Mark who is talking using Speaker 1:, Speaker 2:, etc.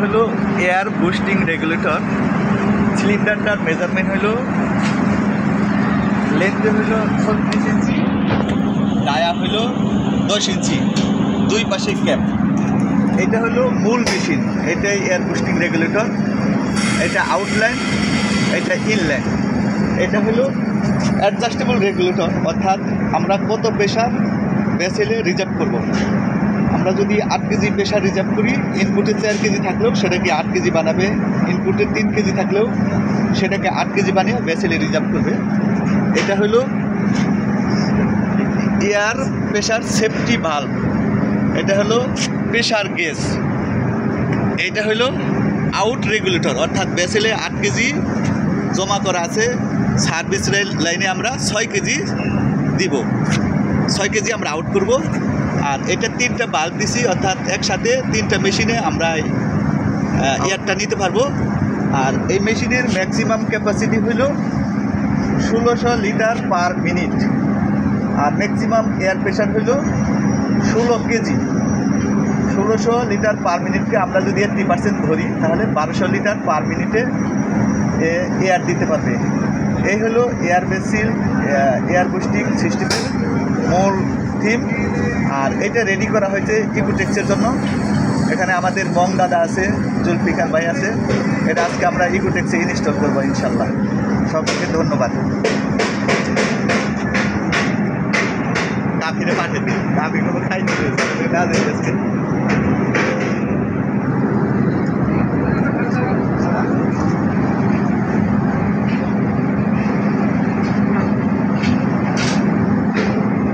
Speaker 1: হলো air boosting regulator. সিলিন্ডারটার measurement হলো লেন্থে হলো 36 ইঞ্চি, ডায়া হলো 10 ইঞ্চি, দুই পাশে ক্যাপ। এটা হলো মূল মেশিন, এটাই এয়ার বুস্টিং রেগুলেটর। এটা আউটলাইন, এটা ইনলাইন। এটা হলো অ্যাডজাস্টেবল রেগুলেটর, অর্থাৎ আমরা কত প্রেশার ভেসেলে রিজার্ভ করব। আমরা যদি 8 কেজি প্রেশার রিজার্ভ করি, ইনপুটে 4 কেজি থাকলেও সেটাকে 8 কেজি বানাবে, ইনপুটে 3 কেজি থাকলেও সেটাকে 8 কেজি বানিয়ে ভেসেলে রিজার্ভ করবে। এটা হলো এয়ার প্রেশার সেফটি ভালভ। এটা হলো প্রেশার গেজ। এটা হলো আউট রেগুলেটর, অর্থাৎ ভেসেলে 8 কেজি জমা করা আছে, সার্ভিস লাইনে আমরা 6 কেজি দিব, 6 কেজি আমরা আউট করব। আর এটা 3টা বাল্ব দিছি, অর্থাৎ একসাথে 3টা মেশিনে আমরা এয়ারটা নিতে পারবো। আর এই মেশিনের ম্যাক্সিমাম ক্যাপাসিটি হলো 1600 লিটার পার মিনিট। আর ম্যাক্সিমাম এয়ার প্রেশার হলো 16 কেজি। 1600 লিটার পার মিনিটকে আমরা যদি 80% ধরি, তাহলে 1200 লিটার পার মিনিটে এয়ার দিতে পারবে। এই হলো এয়ার বেসিল এয়ার বুস্টিং সিস্টেমের মূল থিম। আর এটা রেডি করা হয়েছে ইকোটেক্সের জন্য। এখানে আমাদের মং দাদা আছে, জুলফিকার ভাই আছে। এটা আজকে আমরা ইকোটেক্সে ইনস্টল করবো ইনশাল্লাহ। সকলকে ধন্যবাদ। কাফিরে পাঠিয়ে দিন, কাফি কোনো খাইতে